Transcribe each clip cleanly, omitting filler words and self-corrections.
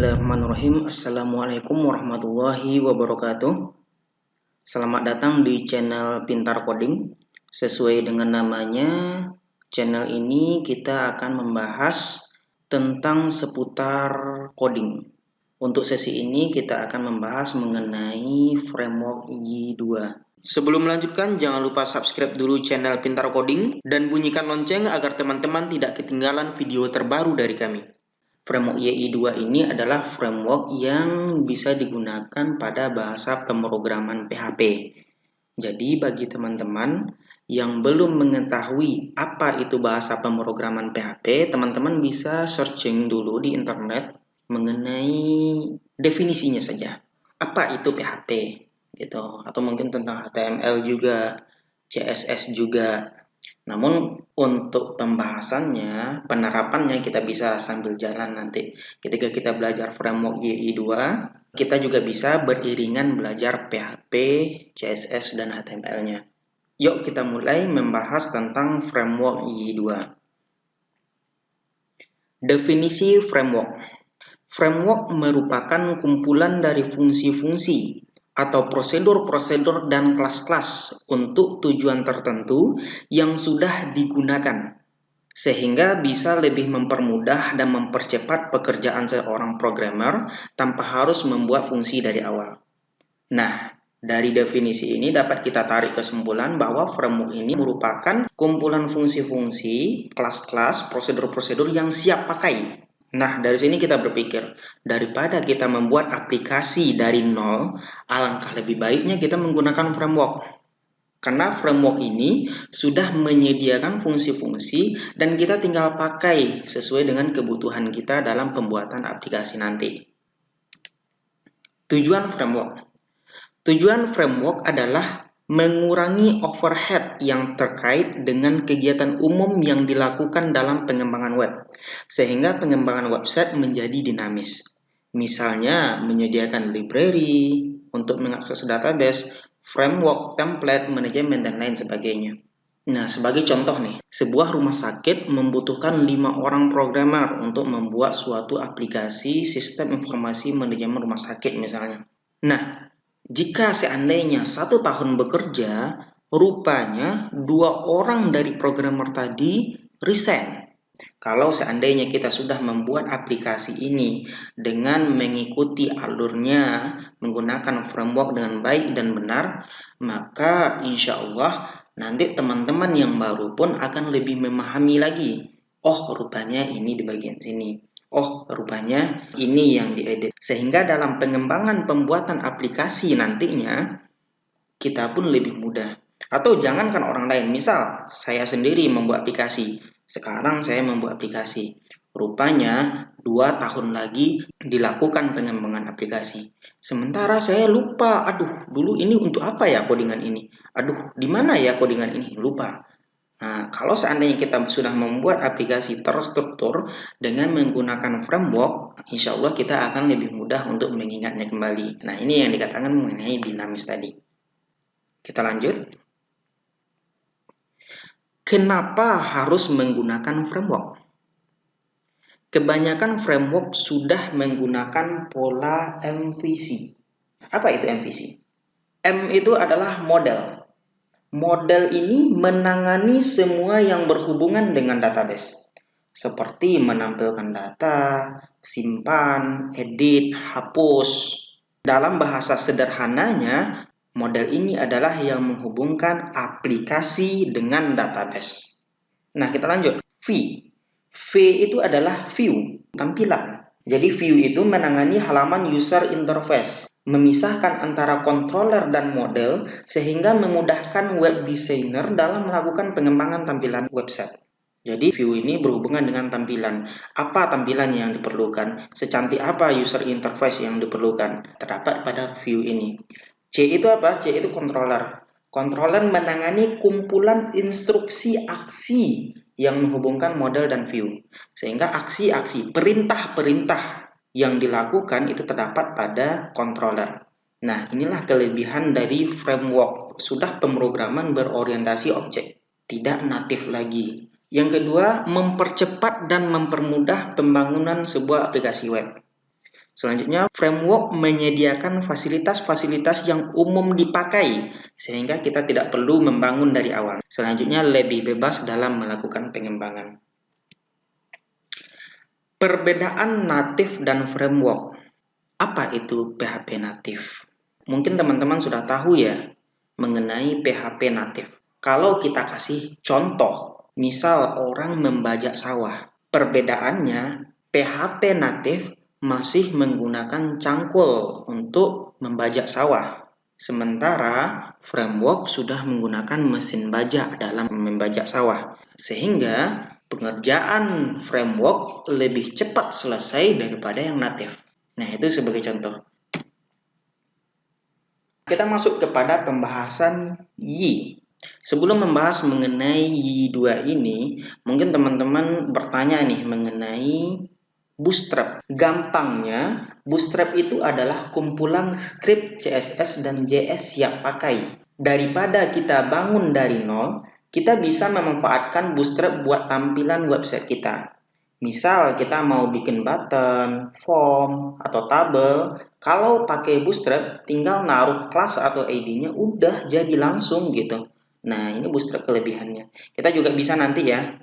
Bismillahirrahmanirrahim. Assalamualaikum warahmatullahi wabarakatuh. Selamat datang di channel Pintar Coding. Sesuai dengan namanya, channel ini kita akan membahas tentang seputar coding. Untuk sesi ini kita akan membahas mengenai framework Y2. Sebelum melanjutkan, jangan lupa subscribe dulu channel Pintar Coding dan bunyikan lonceng agar teman-teman tidak ketinggalan video terbaru dari kami. Framework Y2 ini adalah framework yang bisa digunakan pada bahasa pemrograman PHP. Jadi bagi teman-teman yang belum mengetahui apa itu bahasa pemrograman PHP, teman-teman bisa searching dulu di internet mengenai definisinya saja. Apa itu PHP gitu, atau mungkin tentang HTML juga, CSS juga. Namun untuk pembahasannya, penerapannya kita bisa sambil jalan nanti. Ketika kita belajar framework Y2, kita juga bisa beriringan belajar PHP, CSS, dan HTML-nya. Yuk kita mulai membahas tentang framework Y2. Definisi framework. Framework merupakan kumpulan dari fungsi-fungsi atau prosedur-prosedur dan kelas-kelas untuk tujuan tertentu yang sudah digunakan, sehingga bisa lebih mempermudah dan mempercepat pekerjaan seorang programmer tanpa harus membuat fungsi dari awal. Nah, dari definisi ini dapat kita tarik kesimpulan bahwa framework ini merupakan kumpulan fungsi-fungsi, kelas-kelas, prosedur-prosedur yang siap pakai. Nah, dari sini kita berpikir, daripada kita membuat aplikasi dari nol, alangkah lebih baiknya kita menggunakan framework. Karena framework ini sudah menyediakan fungsi-fungsi dan kita tinggal pakai sesuai dengan kebutuhan kita dalam pembuatan aplikasi nanti. Tujuan framework. Tujuan framework adalah mengurangi overhead yang terkait dengan kegiatan umum yang dilakukan dalam pengembangan web, sehingga pengembangan website menjadi dinamis. Misalnya, menyediakan library untuk mengakses database, framework, template, manajemen, dan lain sebagainya. Nah, sebagai contoh nih, sebuah rumah sakit membutuhkan 5 orang programmer untuk membuat suatu aplikasi sistem informasi manajemen rumah sakit misalnya. Nah, jika seandainya 1 tahun bekerja, rupanya 2 orang dari programmer tadi resign. Kalau seandainya kita sudah membuat aplikasi ini dengan mengikuti alurnya, menggunakan framework dengan baik dan benar, maka insya Allah nanti teman-teman yang baru pun akan lebih memahami lagi. Oh, rupanya ini di bagian sini. Oh, rupanya ini yang diedit. Sehingga dalam pengembangan pembuatan aplikasi nantinya, kita pun lebih mudah. Atau jangankan orang lain, misal saya sendiri membuat aplikasi. Sekarang saya membuat aplikasi. Rupanya 2 tahun lagi dilakukan pengembangan aplikasi. Sementara saya lupa, aduh, dulu ini untuk apa ya codingan ini? Aduh, di mana ya codingan ini? Lupa. Nah, kalau seandainya kita sudah membuat aplikasi terstruktur dengan menggunakan framework, insya Allah kita akan lebih mudah untuk mengingatnya kembali. Nah, ini yang dikatakan mengenai dinamis tadi. Kita lanjut. Kenapa harus menggunakan framework? Kebanyakan framework sudah menggunakan pola MVC. Apa itu MVC? M itu adalah model. Model ini menangani semua yang berhubungan dengan database, seperti menampilkan data, simpan, edit, hapus. Dalam bahasa sederhananya, model ini adalah yang menghubungkan aplikasi dengan database. Nah, kita lanjut. V itu adalah view, tampilan. Jadi view itu menangani halaman user interface, memisahkan antara controller dan model sehingga memudahkan web designer dalam melakukan pengembangan tampilan website. Jadi view ini berhubungan dengan tampilan. Apa tampilan yang diperlukan? Secantik apa user interface yang diperlukan? Terdapat pada view ini. C itu apa? C itu controller. Controller menangani kumpulan instruksi aksi yang menghubungkan model dan view. Sehingga aksi-aksi, perintah-perintah yang dilakukan itu terdapat pada controller. Nah, inilah kelebihan dari framework. Sudah pemrograman berorientasi objek, tidak natif lagi. Yang kedua, mempercepat dan mempermudah pembangunan sebuah aplikasi web. Selanjutnya, framework menyediakan fasilitas-fasilitas yang umum dipakai, sehingga kita tidak perlu membangun dari awal. Selanjutnya, lebih bebas dalam melakukan pengembangan. Perbedaan natif dan framework. Apa itu PHP natif? Mungkin teman-teman sudah tahu ya mengenai PHP natif. Kalau kita kasih contoh, misal orang membajak sawah. Perbedaannya, PHP natif masih menggunakan cangkul untuk membajak sawah. Sementara framework sudah menggunakan mesin bajak dalam membajak sawah. Sehingga pengerjaan framework lebih cepat selesai daripada yang natif. Nah, itu sebagai contoh. Kita masuk kepada pembahasan YI. Sebelum membahas mengenai YI2 ini, mungkin teman-teman bertanya nih mengenai Bootstrap. Gampangnya, Bootstrap itu adalah kumpulan script CSS dan JS siap pakai. Daripada kita bangun dari nol, kita bisa memanfaatkan Bootstrap buat tampilan website kita. Misal kita mau bikin button, form, atau tabel, kalau pakai Bootstrap tinggal naruh kelas atau ID-nya udah jadi langsung gitu. Nah, ini Bootstrap kelebihannya. Kita juga bisa nanti ya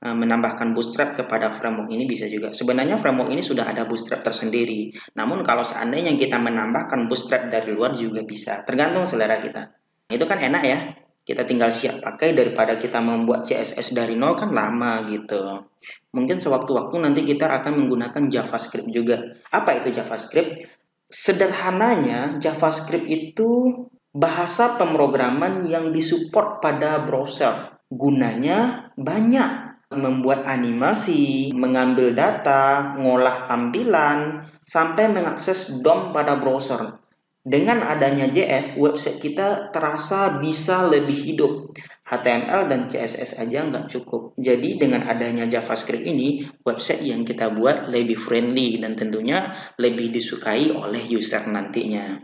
menambahkan Bootstrap kepada framework ini bisa juga. Sebenarnya framework ini sudah ada Bootstrap tersendiri. Namun kalau seandainya kita menambahkan Bootstrap dari luar juga bisa. Tergantung selera kita. Itu kan enak ya. Kita tinggal siap pakai daripada kita membuat CSS dari nol kan lama gitu. Mungkin sewaktu-waktu nanti kita akan menggunakan JavaScript juga. Apa itu JavaScript? Sederhananya JavaScript itu bahasa pemrograman yang disupport pada browser. Gunanya banyak. Membuat animasi, mengambil data, ngolah tampilan, sampai mengakses DOM pada browser. Dengan adanya JS, website kita terasa bisa lebih hidup. HTML dan CSS aja nggak cukup. Jadi dengan adanya JavaScript ini, website yang kita buat lebih friendly dan tentunya lebih disukai oleh user nantinya.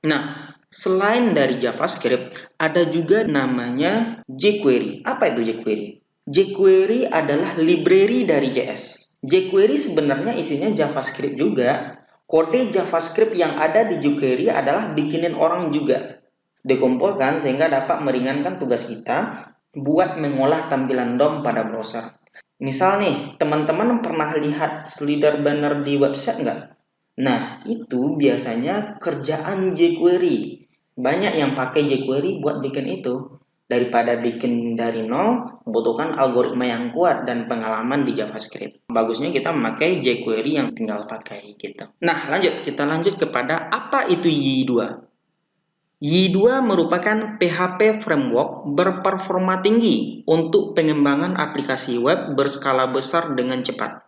Nah, selain dari JavaScript, ada juga namanya jQuery. Apa itu jQuery? jQuery adalah library dari JS. jQuery sebenarnya isinya JavaScript juga. Kode JavaScript yang ada di jQuery adalah bikinin orang juga. Dikumpulkan sehingga dapat meringankan tugas kita buat mengolah tampilan DOM pada browser. Misal nih, teman-teman pernah lihat slider banner di website nggak? Nah, itu biasanya kerjaan jQuery. Banyak yang pakai jQuery buat bikin itu. Daripada bikin dari nol, membutuhkan algoritma yang kuat dan pengalaman di JavaScript. Bagusnya kita memakai jQuery yang tinggal pakai gitu. Nah, kita lanjut kepada apa itu YI2. YI2 merupakan PHP framework berperforma tinggi untuk pengembangan aplikasi web berskala besar dengan cepat.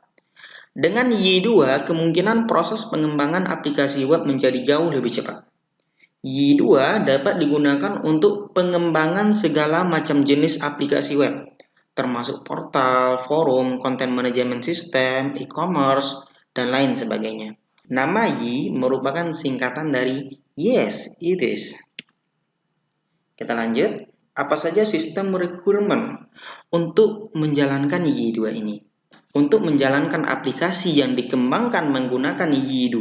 Dengan YI2, kemungkinan proses pengembangan aplikasi web menjadi jauh lebih cepat. YI2 dapat digunakan untuk pengembangan segala macam jenis aplikasi web, termasuk portal, forum, content management system, e-commerce, dan lain sebagainya. Nama YI merupakan singkatan dari Yes, it is. Kita lanjut. Apa saja sistem requirement untuk menjalankan YI2 ini? Untuk menjalankan aplikasi yang dikembangkan menggunakan YI2,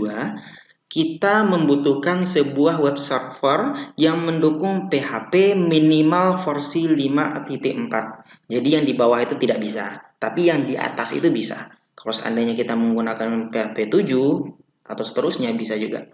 kita membutuhkan sebuah web server yang mendukung PHP minimal versi 5.4. Jadi yang di bawah itu tidak bisa, tapi yang di atas itu bisa. Kalau seandainya kita menggunakan PHP 7 atau seterusnya bisa juga.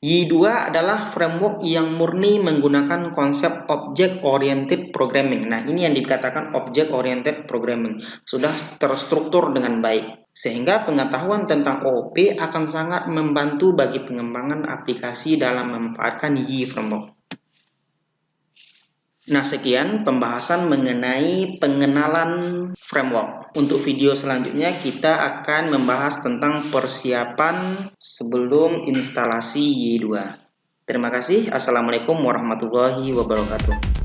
YI2 adalah framework yang murni menggunakan konsep Object Oriented Programming. Nah, ini yang dikatakan Object Oriented Programming. Sudah terstruktur dengan baik. Sehingga pengetahuan tentang OOP akan sangat membantu bagi pengembangan aplikasi dalam memanfaatkan YI framework. Nah, sekian pembahasan mengenai pengenalan framework. Untuk video selanjutnya kita akan membahas tentang persiapan sebelum instalasi YI2. Terima kasih. Assalamualaikum warahmatullahi wabarakatuh.